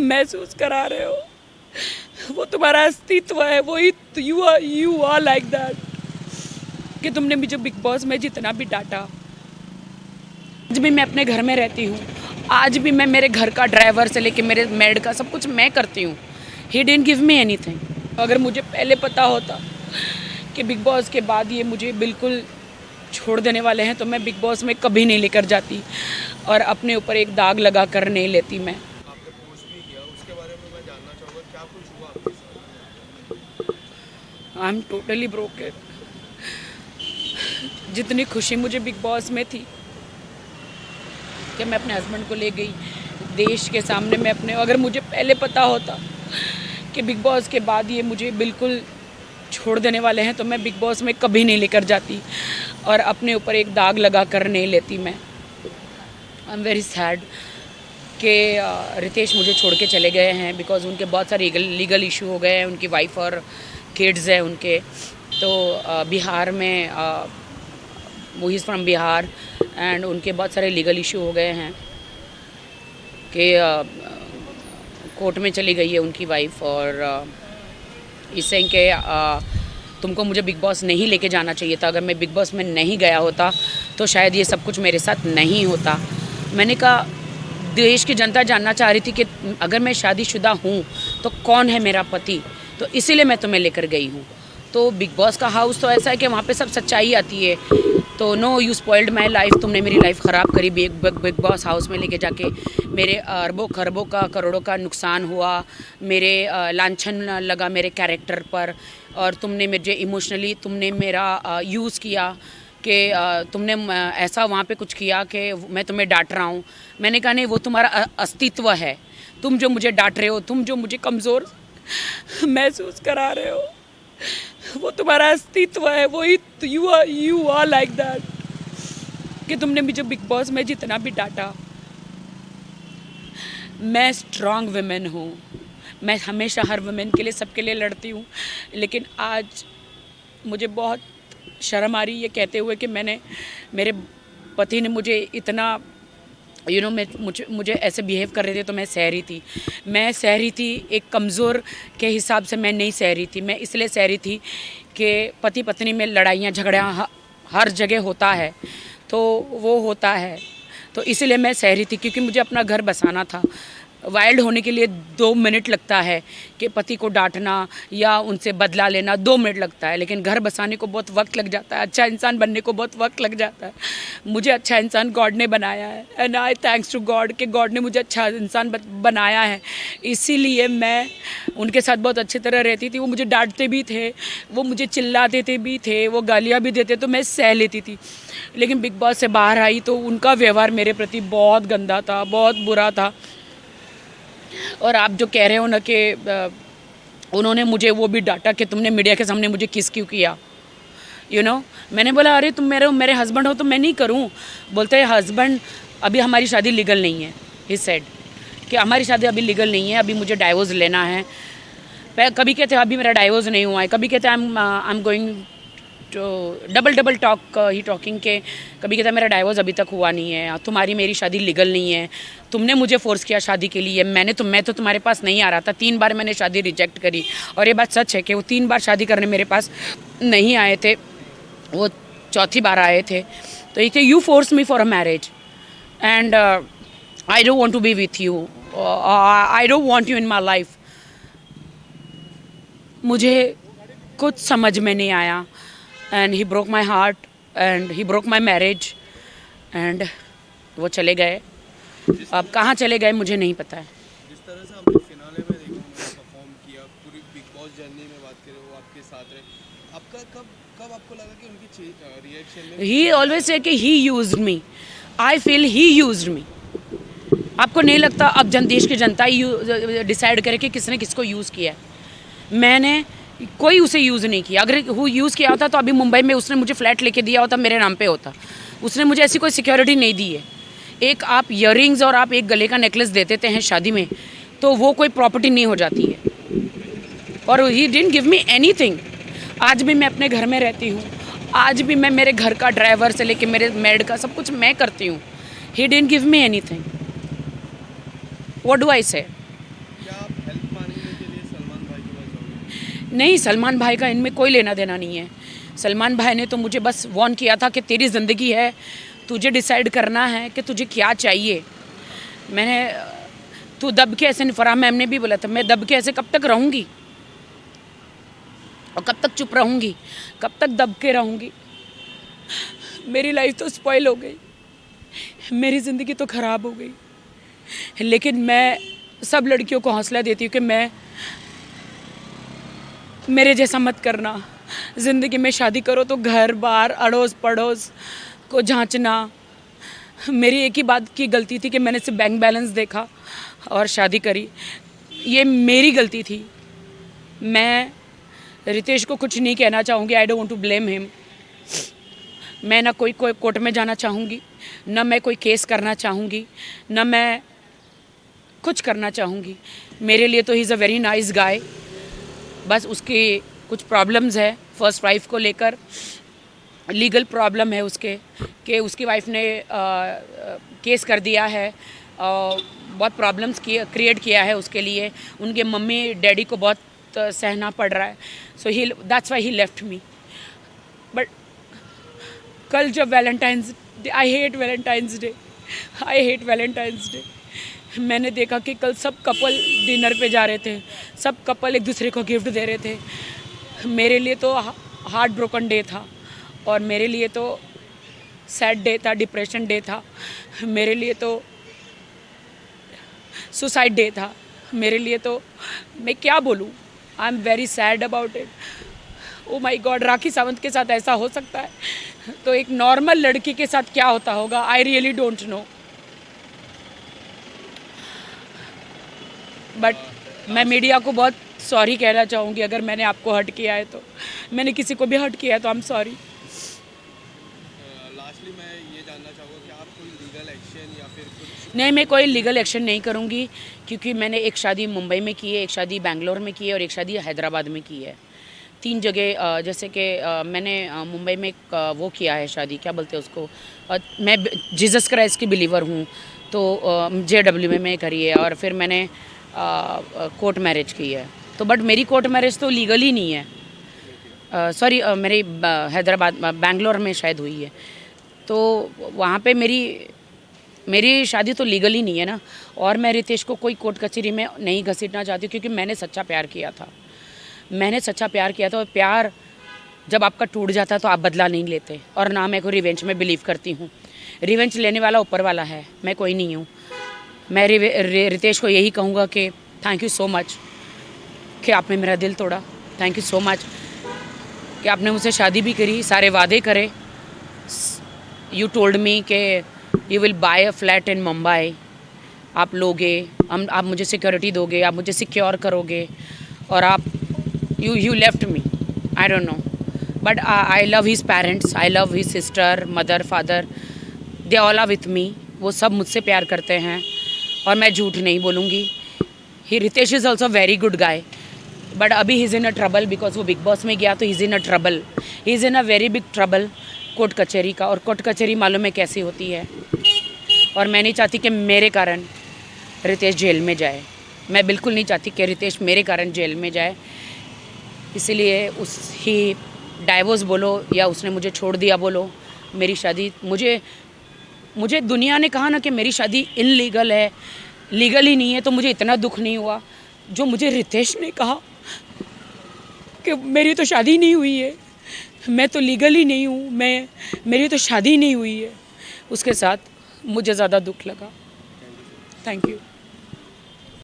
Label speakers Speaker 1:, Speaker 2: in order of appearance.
Speaker 1: महसूस करा रहे हो। वो तुम्हारा अस्तित्व है, वही यू आर लाइक दैट। कि तुमने मुझे बिग बॉस में जितना भी डांटा, आज भी मैं अपने घर में रहती हूँ, आज भी मैं मेरे घर का ड्राइवर से लेके मेरे मेड का सब कुछ मैं करती हूँ। He didn't give me anything. अगर मुझे पहले पता होता कि बिग बॉस के बाद ये मुझे बिल्कुल छोड़ देने वाले हैं तो मैं बिग बॉस में कभी नहीं लेकर जाती और अपने ऊपर एक दाग लगा कर नहीं लेती। मैं
Speaker 2: आपने पोस्ट भी किया, उसके बारे में मैं जानना चाहूँगा क्या कुछ हुआ आपके साथ?
Speaker 1: I am totally broken. जितनी खुशी मुझे बिग बॉस में थी कि मैं अपने हस्बैंड को ले गई देश के सामने, मैं अपने, अगर मुझे पहले पता होता कि बिग बॉस के बाद ये मुझे बिल्कुल छोड़ देने वाले हैं तो मैं बिग बॉस में कभी नहीं लेकर जाती और अपने ऊपर एक दाग लगा कर नहीं लेती। मैं आई एम वेरी सैड कि रितेश मुझे छोड़ के चले गए हैं बिकॉज उनके बहुत सारे लीगल इशू हो गए हैं। उनकी वाइफ और किड्स हैं उनके। तो बिहार में वो इज़ फ्रॉम बिहार एंड उनके बहुत सारे लीगल इशू हो गए हैं कि कोर्ट में चली गई है उनकी वाइफ और इससे कि तुमको मुझे बिग बॉस नहीं लेके जाना चाहिए था। अगर मैं बिग बॉस में नहीं गया होता तो शायद ये सब कुछ मेरे साथ नहीं होता। मैंने कहा देश की जनता जानना चाह रही थी कि अगर मैं शादीशुदा हूँ तो कौन है मेरा पति, तो इसीलिए मैं तुम्हें लेकर गई हूँ। तो बिग बॉस का हाउस तो ऐसा है कि वहाँ पे सब सच्चाई आती है। तो no you spoiled my life, तुमने मेरी लाइफ ख़राब करी बिग बॉस हाउस में लेके जाके। मेरे अरबों खरबों का करोड़ों का नुकसान हुआ, मेरे लांछन लगा मेरे कैरेक्टर पर और तुमने मुझे इमोशनली तुमने मेरा यूज़ किया कि तुमने ऐसा वहाँ पे कुछ किया कि मैं तुम्हें डांट रहा हूँ। मैंने कहा नहीं, वो तुम्हारा अस्तित्व है। तुम जो मुझे डांट रहे हो, तुम जो मुझे कमज़ोर महसूस करा रहे हो, वो तुम्हारा अस्तित्व है, वही यू आर लाइक दैट। कि तुमने मुझे बिग बॉस में जितना भी डांटा, मैं स्ट्रांग वुमेन हूँ। मैं हमेशा हर वुमेन के लिए, सबके लिए लड़ती हूँ। लेकिन आज मुझे बहुत शर्म आ रही है कहते हुए कि मेरे पति ने मुझे इतना मुझे ऐसे बिहेव कर रहे थे तो मैं सह रही थी। एक कमज़ोर के हिसाब से मैं नहीं सह रही थी। मैं इसलिए सह रही थी कि पति पत्नी में लड़ाइयाँ झगड़ा हर जगह होता है, तो वो होता है, तो इसीलिए मैं सह रही थी क्योंकि मुझे अपना घर बसाना था। वाइल्ड होने के लिए 2 मिनट लगता है कि पति को डांटना या उनसे बदला लेना 2 मिनट लगता है, लेकिन घर बसाने को बहुत वक्त लग जाता है। अच्छा इंसान बनने को बहुत वक्त लग जाता है। मुझे अच्छा इंसान गॉड ने बनाया है and I thanks to God कि गॉड ने मुझे अच्छा इंसान बनाया है। इसीलिए मैं उनके साथ बहुत अच्छी तरह रहती थी। वो मुझे डांटते भी थे, वो मुझे चिल्लाते थे भी थे, वो गालियाँ भी देते तो मैं सह लेती थी। लेकिन बिग बॉस से बाहर आई तो उनका व्यवहार मेरे प्रति बहुत गंदा था, बहुत बुरा था। और आप जो कह रहे हो ना कि उन्होंने मुझे वो भी डांटा कि तुमने मीडिया के सामने मुझे किस क्यों किया, मैंने बोला अरे तुम मेरे हस्बैंड हो तो मैं नहीं करूं। बोलते हैं हस्बैंड, अभी हमारी शादी लीगल नहीं है। ही सेड कि हमारी शादी अभी लीगल नहीं है, अभी मुझे डाइवोर्स लेना है। कभी कहते हैं अभी मेरा डाइवोर्स नहीं हुआ है, कभी कहते हैं आई एम गोइंग तो डबल टॉक ही टॉकिंग के। कभी कहता मेरा डाइवोर्स अभी तक हुआ नहीं है, तुम्हारी मेरी शादी लीगल नहीं है, तुमने मुझे फोर्स किया शादी के लिए। मैं तो तुम्हारे पास नहीं आ रहा था। 3 बार मैंने शादी रिजेक्ट करी और ये बात सच है कि वो 3 बार शादी करने मेरे पास नहीं आए थे, वो चौथी बार आए थे। तो ये you force me for a marriage and I don't want to be with you, I don't want you in my life. मुझे कुछ समझ में नहीं आया and he broke my heart and he broke my marriage and वो चले गए। अब कहाँ चले गए मुझे नहीं पता है।
Speaker 2: जिस तरह से आपने फिनाले में देखा, परफॉर्म किया, पूरी बिग बॉस जर्नी में बात करें, वो आपके साथ रहे, आपका कब आपको लगा कि उनकी रिएक्शन में
Speaker 1: ही ऑलवेज से कि he used me, I feel he used me. आपको नहीं लगता अब देश की जनता ही डिसाइड करे कि किसने किसको यूज़ किया है? मैंने कोई उसे यूज़ नहीं किया। अगर वो यूज़ किया होता तो अभी मुंबई में उसने मुझे फ्लैट लेके दिया होता, मेरे नाम पे होता। उसने मुझे ऐसी कोई सिक्योरिटी नहीं दी है। एक आप ईयररिंग्स और आप एक गले का नेकलेस दे देते हैं शादी में तो वो कोई प्रॉपर्टी नहीं हो जाती है। और he didn't give me anything. आज भी मैं अपने घर में रहती हूँ, आज भी मैं मेरे घर का ड्राइवर से लेके मेरे मेड का सब कुछ मैं करती हूँ। He didn't give me anything. What do I से? नहीं, सलमान भाई का इनमें कोई लेना देना नहीं है। सलमान भाई ने तो मुझे बस वार्न किया था कि तेरी ज़िंदगी है, तुझे डिसाइड करना है कि तुझे क्या चाहिए। मैंने तू दब के ऐसे, फराह मैम ने भी बोला था, मैं दब के ऐसे कब तक रहूँगी और कब तक चुप रहूँगी, कब तक दब के रहूँगी। मेरी लाइफ तो स्पॉइल हो गई, मेरी ज़िंदगी तो ख़राब हो गई। लेकिन मैं सब लड़कियों को हौसला देती हूँ कि मेरे जैसा मत करना। ज़िंदगी में शादी करो तो घर बार अड़ोस पड़ोस को जांचना। मेरी एक ही बात की गलती थी कि मैंने सिर्फ बैंक बैलेंस देखा और शादी करी। ये मेरी गलती थी। मैं रितेश को कुछ नहीं कहना चाहूँगी, I don't want to blame him. मैं ना कोई कोर्ट में जाना चाहूँगी, ना मैं कोई केस करना चाहूँगी, ना मैं कुछ करना चाहूँगी। मेरे लिए तो he is a very nice guy. बस उसकी कुछ प्रॉब्लम्स है फर्स्ट वाइफ को लेकर, लीगल प्रॉब्लम है उसके कि उसकी वाइफ ने केस कर दिया है, बहुत प्रॉब्लम्स क्रिएट किया है उसके लिए। उनके मम्मी डैडी को बहुत सहना पड़ रहा है। So he that's why he left me. But कल जब Valentine's day, I hate Valentine's day, मैंने देखा कि कल सब कपल डिनर पे जा रहे थे, सब कपल एक दूसरे को गिफ्ट दे रहे थे। मेरे लिए तो हार्ट ब्रोकन डे था, और मेरे लिए तो सैड डे था, डिप्रेशन डे था, मेरे लिए तो सुसाइड डे था, मेरे लिए तो मैं क्या बोलूँ। I am very sad about it. Oh my god, Rakhi Sawant के साथ ऐसा हो सकता है तो एक नॉर्मल लड़की के साथ क्या होता होगा, I really don't know. But मैं मीडिया को बहुत सॉरी कहना चाहूँगी अगर मैंने आपको हर्ट किया है तो। मैंने किसी को भी हर्ट किया है तो आई एम सॉरी।
Speaker 2: लास्टली मैं ये जानना चाहूँगा कि आप कोई लीगल एक्शन या फिर कुछ?
Speaker 1: नहीं, मैं कोई लीगल एक्शन नहीं करूँगी, क्योंकि मैंने एक शादी मुंबई में की है, एक शादी बेंगलोर में की है और एक शादी हैदराबाद में की है। 3 जगह, जैसे कि मैंने मुंबई में वो किया है शादी, क्या बोलते हैं उसको, मैं जीसस क्राइस्ट की बिलीवर हूँ, तो JW में करी है। और फिर मैंने कोर्ट मैरिज की है। तो बट मेरी कोर्ट मैरिज तो लीगल ही नहीं है। सॉरी, मेरी हैदराबाद बेंगलोर में शायद हुई है, तो वहाँ पे मेरी शादी तो लीगल ही नहीं है ना। और मैं रितेश को कोई कोर्ट कचहरी में नहीं घसीटना चाहती, क्योंकि मैंने सच्चा प्यार किया था। और प्यार जब आपका टूट जाता है तो आप बदला नहीं लेते, और ना मैं को रिवेंज में बिलीव करती हूँ। रिवेंज लेने वाला ऊपर वाला है, मैं कोई नहीं हूँ। मैं रितेश को यही कहूँगा कि थैंक यू सो मच कि आपने मेरा दिल तोड़ा। थैंक यू सो मच कि आपने मुझसे शादी भी करी, सारे वादे करे। यू टोल्ड मी कि you will buy a flat in Mumbai, आप लोगे, आप मुझे सिक्योरिटी दोगे, आप मुझे सिक्योर करोगे, और आप you left me. I don't know, but I love his parents, I love his sister, mother, father, they all are with me. वो सब मुझसे प्यार करते हैं और मैं झूठ नहीं बोलूँगी। Ritesh is also very good guy, but अभी ही is in a trouble because वो बिग बॉस में गया, तो he is in a trouble, he is in a very big trouble court कचहरी का। और कोर्ट कचहरी मालूम है कैसी होती है, और मैं नहीं चाहती कि मेरे कारण रितेश जेल में जाए। मैं बिल्कुल नहीं चाहती कि रितेश मेरे कारण जेल में जाए। इसीलिए ही डाइवोर्स बोलो या उसने मुझे छोड़ दिया बोलो, मेरी शादी, मुझे दुनिया ने कहा ना कि मेरी शादी इनलीगल है, लीगल ही नहीं है, तो मुझे इतना दुख नहीं हुआ। जो मुझे रितेश ने कहा कि मेरी तो शादी नहीं हुई है, मैं तो लीगल ही नहीं हूँ, मेरी तो शादी नहीं हुई है, उसके साथ मुझे ज़्यादा दुख लगा। Thank you.